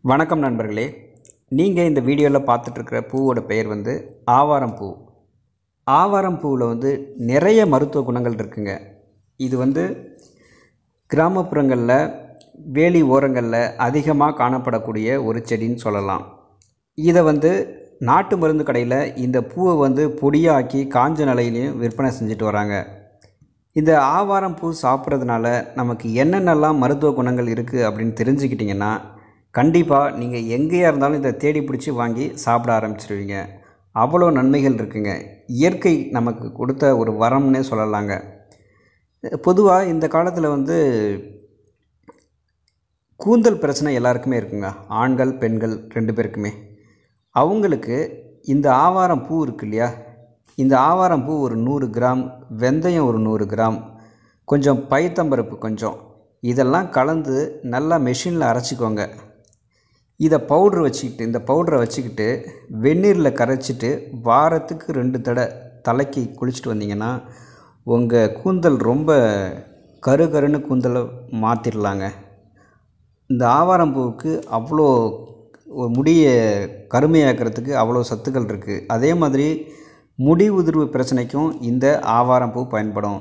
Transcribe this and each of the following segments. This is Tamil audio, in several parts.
வணக்கம் நண்பர்களே, நீங்கள் இந்த வீடியோவில் பார்த்துட்ருக்கிற பூவோட பெயர் ஆவாரம் பூ. ஆவாரம் பூவில் நிறைய மருத்துவ குணங்கள் இருக்குங்க. இது கிராமப்புறங்களில் வேலி ஓரங்களில் அதிகமாக காணப்படக்கூடிய ஒரு செடின்னு சொல்லலாம். இதை நாட்டு மருந்து கடையில் இந்த பூவை பொடியாக்கி காஞ்ச நிலையிலையும் விற்பனை செஞ்சுட்டு வராங்க. இந்த ஆவாரம் பூ சாப்பிட்றதுனால நமக்கு என்னென்னலாம் மருத்துவ குணங்கள் இருக்குது அப்படின்னு தெரிஞ்சுக்கிட்டிங்கன்னா கண்டிப்பாக நீங்கள் எங்கேயா இருந்தாலும் இதை தேடி பிடிச்சி வாங்கி சாப்பிட ஆரம்பிச்சிருவீங்க. அவ்வளோ நன்மைகள் இருக்குங்க. இயற்கை நமக்கு கொடுத்த ஒரு வரம்னே சொல்லலாங்க. பொதுவாக இந்த காலத்தில் கூந்தல் பிரச்சனை எல்லாருக்குமே இருக்குங்க. ஆண்கள் பெண்கள் 2 பேருக்குமே. அவங்களுக்கு இந்த ஆவாரம் பூ இருக்கு இல்லையா, இந்த ஆவாரம் பூ ஒரு 100 கிராம், வெந்தயம் ஒரு 100 கிராம், கொஞ்சம் பைத்தம்பருப்பு கொஞ்சம், இதெல்லாம் கலந்து நல்லா மெஷினில் அரைச்சிக்கோங்க. இதை இந்த பவுடரை வச்சுக்கிட்டு வெந்நீரில் கரைச்சிட்டு வாரத்துக்கு 2 தடவை தலைக்கு குளிச்சுட்டு வந்தீங்கன்னா உங்கள் கூந்தல் ரொம்ப கருன்னு கூந்தலை மாற்றிடலாங்க. இந்த ஆவாரம் பூவுக்கு அவ்வளோ முடியை கருமையாக்கிறதுக்கு அவ்வளோ சத்துக்கள் இருக்குது. அதே மாதிரி முடி உதிர்வு பிரச்சனைக்கும் இந்த ஆவாரம் பூ பயன்படும்.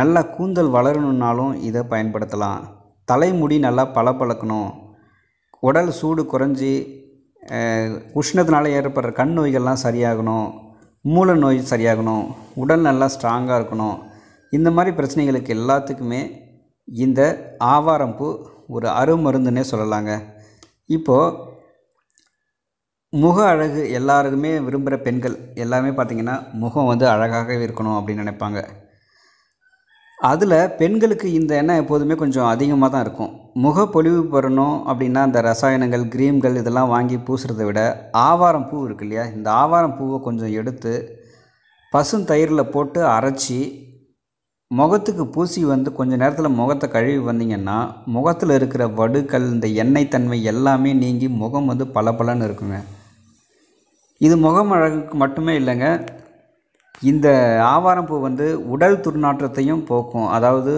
நல்லா கூந்தல் வளரணுன்னாலும் இதை பயன்படுத்தலாம். தலைமுடி நல்லா பளபளக்கணும், உடல் சூடு குறைஞ்சி உஷ்ணத்தினால ஏற்படுற கண் நோய்கள்லாம் சரியாகணும், மூல நோய் சரியாகணும், உடல் நல்லா ஸ்ட்ராங்காக இருக்கணும், இந்த மாதிரி பிரச்சனைகளுக்கு எல்லாத்துக்குமே இந்த ஆவாரம் பூ ஒரு அருமருந்துன்னே சொல்லலாங்க. இப்போது முக அழகு எல்லாருக்குமே விரும்புகிற பெண்கள் எல்லாருமே பார்த்திங்கன்னா முகம் அழகாகவே இருக்கணும் அப்படின்னு நினைப்பாங்க. அதில் பெண்களுக்கு இந்த எண்ணெய் எப்போதுமே கொஞ்சம் அதிகமாக தான் இருக்கும். முகப்பொலிவு பெறணும் அப்படின்னா அந்த ரசாயனங்கள், கிரீம்கள் இதெல்லாம் வாங்கி பூசுறதை விட ஆவாரம் பூ இருக்கு இல்லையா, இந்த ஆவாரம் பூவை கொஞ்சம் எடுத்து பசுந்தயிரில் போட்டு அரைச்சி முகத்துக்கு பூசி கொஞ்சம் நேரத்தில் முகத்தை கழுவி வந்தீங்கன்னா முகத்தில் இருக்கிற வடுக்கள், இந்த எண்ணெய் தன்மை எல்லாமே நீங்கி முகம் பளபளன்னு இருக்குங்க. இது முகம் அழகுக்கு மட்டுமே இல்லைங்க, இந்த ஆவாரம் பூ உடல் துர்நாற்றத்தையும் போக்கும். அதாவது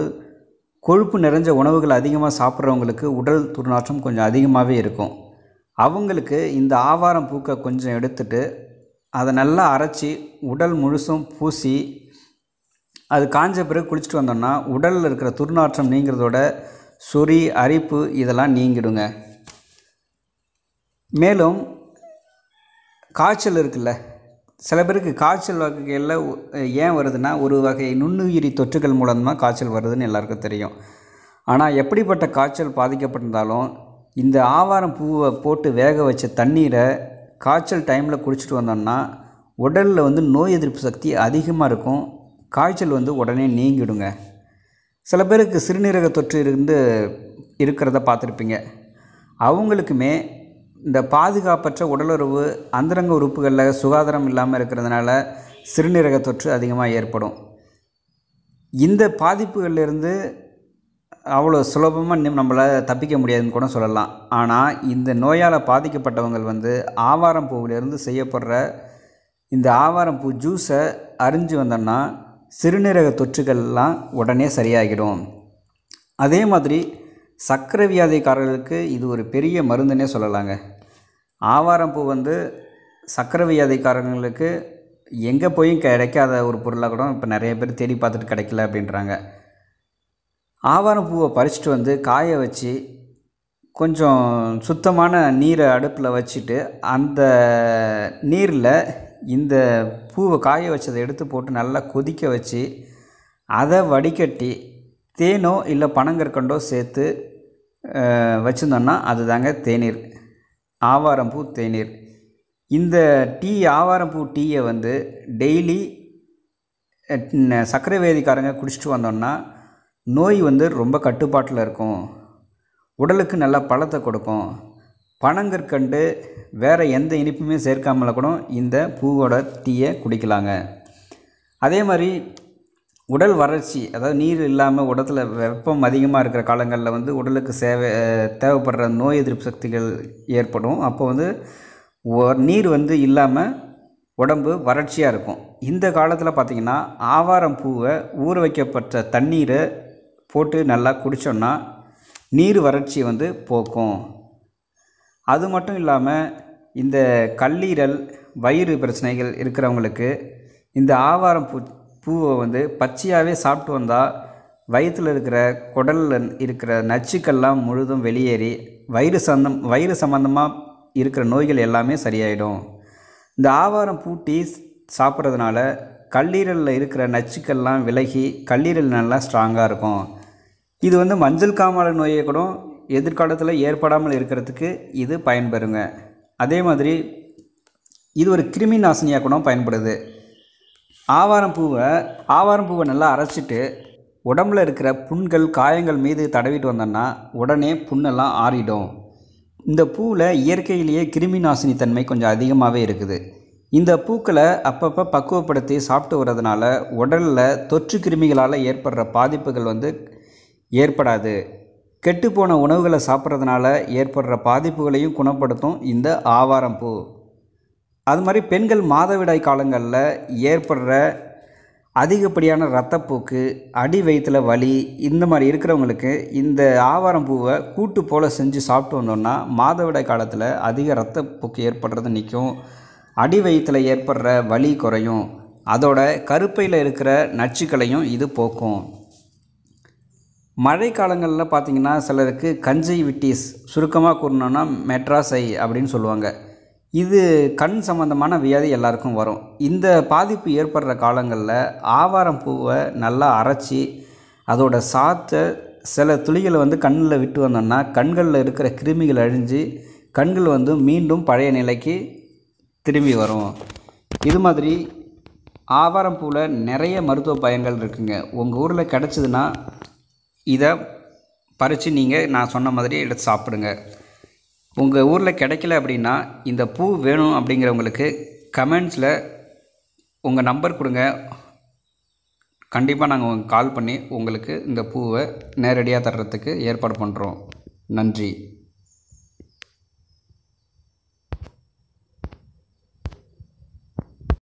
கொழுப்பு நிறைஞ்ச உணவுகள் அதிகமாக சாப்பிட்றவங்களுக்கு உடல் துர்நாற்றம் கொஞ்சம் அதிகமாகவே இருக்கும். அவங்களுக்கு இந்த ஆவாரம் பூக்கை கொஞ்சம் எடுத்துட்டு அதை நல்லா அரைச்சி உடல் முழுசும் பூசி அது காஞ்ச பிறகு குளிச்சுட்டு வந்தோம்னா உடலில் இருக்கிற துர்நாற்றம் நீங்கிறதோட சொறி, அரிப்பு இதெல்லாம் நீங்கிடுங்க. மேலும் காய்ச்சல் இருக்குல்ல, சில பேருக்கு காய்ச்சல் வகைகளில் ஏன் வருதுன்னா ஒரு வகை நுண்ணுயிரி தொற்றுகள் மூலமாக காய்ச்சல் வருதுன்னு எல்லாருக்கும் தெரியும். ஆனால் எப்படிப்பட்ட காய்ச்சல் பாதிக்கப்பட்டிருந்தாலும் இந்த ஆவாரம் பூவை போட்டு வேக வச்ச தண்ணீரை காய்ச்சல் டைமில் குடிச்சிட்டு வந்தோம்னா உடலில் நோய் எதிர்ப்பு சக்தி அதிகமாக இருக்கும். காய்ச்சல் உடனே நீங்கிடுங்க. சில பேருக்கு சிறுநீரக தொற்று இருக்கிறத பார்த்துருப்பீங்க. அவங்களுக்குமே இந்த பாதுகாப்பற்ற உடலுறவு, அந்தரங்க உறுப்புகளில் சுகாதாரம் இல்லாமல் இருக்கிறதுனால சிறுநீரக தொற்று அதிகமாக ஏற்படும். இந்த பாதிப்புகளிலிருந்து அவ்வளோ சுலபமாக நம்மளால் தப்பிக்க முடியாதுன்னு கூட சொல்லலாம். ஆனால் இந்த நோயால் பாதிக்கப்பட்டவங்கள் ஆவாரம் பூவிலிருந்து செய்யப்படுற இந்த ஆவாரம் பூ ஜூஸை அரிஞ்சு வந்தோம்னா சிறுநீரக தொற்றுகள்லாம் உடனே சரியாகிடும். அதே மாதிரி சர்க்கரை வியாதிக்காரர்களுக்கு இது ஒரு பெரிய மருந்துன்னே சொல்லலாங்க. ஆவாரம் பூ சர்க்கரை வியாதிக்காரங்களுக்கு எங்கே போயும் கிடைக்காத ஒரு பொருளாக கூட இப்போ நிறைய பேர் தேடி பார்த்துட்டு கிடைக்கல அப்படின்றாங்க. ஆவாரம் பூவை பறிச்சுட்டு காய வச்சு கொஞ்சம் சுத்தமான நீரை அடுப்பில் வச்சுட்டு அந்த நீரில் இந்த பூவை காய வச்சதை எடுத்து போட்டு நல்லா கொதிக்க வச்சு அதை வடிகட்டி தேனோ இல்லை பனங்கற்கண்டோ சேர்த்து வச்சுருந்தோன்னா அதுதாங்க தேநீர், ஆவாரம் பூ தேநீர். இந்த ஆவாரம் பூ டீயை டெய்லி சர்க்கரை வியாதிக்காரங்க குடிச்சிட்டு வந்தோன்னா நோய் ரொம்ப கட்டுப்பாட்டில் இருக்கும், உடலுக்கு நல்ல பலத்தை கொடுக்கும். பனங்கற்கண்டு வேறு எந்த இனிப்புமே சேர்க்காமல கூட இந்த பூவோட டீயை குடிக்கலாங்க. அதே மாதிரி உடல் வறட்சி, அதாவது நீர் இல்லாமல் உடத்தில் வெப்பம் அதிகமாக இருக்கிற காலங்களில் உடலுக்கு தேவைப்படுற நோய் எதிர்ப்பு சக்திகள் ஏற்படும். அப்போ நீர் இல்லாமல் உடம்பு வறட்சியாக இருக்கும். இந்த காலத்தில் பார்த்திங்கன்னா ஆவாரம் பூவை ஊற வைக்கப்பட்ட தண்ணீரை போட்டு நல்லா குடித்தோன்னா நீர் வறட்சி போக்கும். அது மட்டும் இல்லாமல் இந்த கல்லீரல் வயிறு பிரச்சனைகள் இருக்கிறவங்களுக்கு இந்த ஆவாரம் பூவை வந்து பச்சையாகவே சாப்பிட்டு வந்தால் வயிற்றில் இருக்கிற குடலில் இருக்கிற நச்சுக்கள்லாம் முழுதும் வெளியேறி வயிறு சம்பந்தமாக இருக்கிற நோய்கள் எல்லாமே சரியாயிடும். இந்த ஆவாரம் பூ டீ சாப்பிட்றதுனால கல்லீரலில் இருக்கிற நச்சுக்கள்லாம் விலகி கல்லீரல் நல்லா ஸ்ட்ராங்காக இருக்கும். இது வந்து மஞ்சள் காமாலை நோயை கூட எதிர்காலத்தில் ஏற்படாமல் இருக்கிறதுக்கு இது பயன்பெறுங்க. அதே மாதிரி இது ஒரு கிருமி நாசினியாக கூட பயன்படுது. ஆவாரம் பூவை நல்லா அரைச்சிட்டு உடம்பில் இருக்கிற புண்கள் காயங்கள் மீது தடவிட்டு வந்தோன்னா உடனே புண்ணெல்லாம் ஆறிடும். இந்த பூவில் இயற்கையிலேயே கிருமி நாசினி தன்மை கொஞ்சம் அதிகமாகவே இருக்குது. இந்த பூக்களை அப்பப்போ பக்குவப்படுத்தி சாப்பிட்டு வர்றதுனால உடலில் தொற்று கிருமிகளால் ஏற்படுற பாதிப்புகள் வந்து ஏற்படாது. கெட்டுப்போன உணவுகளை சாப்பிட்றதுனால ஏற்படுற பாதிப்புகளையும் குணப்படுத்தும் இந்த ஆவாரம் பூ. அது மாதிரி பெண்கள் மாதவிடாய் காலங்களில் ஏற்படுற அதிகப்படியான இரத்தப்போக்கு, அடி வயிற்றில் வலி இந்த மாதிரி இருக்கிறவங்களுக்கு இந்த ஆவாரம் பூவை கூட்டு போல் செஞ்சு சாப்பிட்டு வந்தோம்னா மாதவிடாய் காலத்தில் அதிக இரத்தப்போக்கு ஏற்படுறது நிற்கும். அடி வயிற்றில் ஏற்படுற வலி குறையும். அதோட கருப்பையில் இருக்கிற நச்சுக்களையும் இது போக்கும். மழை காலங்களில் பார்த்திங்கன்னா சிலருக்கு கஞ்சைவிட்டிஸ், சுருக்கமாக கூறணுன்னா மெட்ராஸை அப்படின்னு சொல்லுவாங்க. இது கண் சம்பந்தமான வியாதி எல்லாருக்கும் வரும். இந்த பாதிப்பு ஏற்படுற காலங்களில் ஆவாரம் பூவை நல்லா அரைச்சி அதோட சாத்தை சில துளிகளை வந்து கண்ணில் விட்டு வந்தோம்னா கண்களில் இருக்கிற கிருமிகள் அழிஞ்சு கண்கள் வந்து மீண்டும் பழைய நிலைக்கு திரும்பி வரும். இது மாதிரி ஆவாரம் பூவில் நிறைய மருத்துவ பயன்கள் இருக்குங்க. உங்கள் ஊரில் கிடச்சிதுன்னா இதை பறித்து நீங்கள் நான் சொன்ன மாதிரி எடுத்து சாப்பிடுங்க. உங்கள் ஊரில் கிடைக்கல அப்படின்னா இந்த பூ வேணும் அப்படிங்கிறவங்களுக்கு கமெண்ட்ஸில் உங்கள் நம்பர் கொடுங்க. கண்டிப்பாக நாங்கள் உங்களுக்கு கால் பண்ணி உங்களுக்கு இந்த பூவை நேரடியாக தர்றதுக்கு ஏற்பாடு பண்ணுறோம். நன்றி.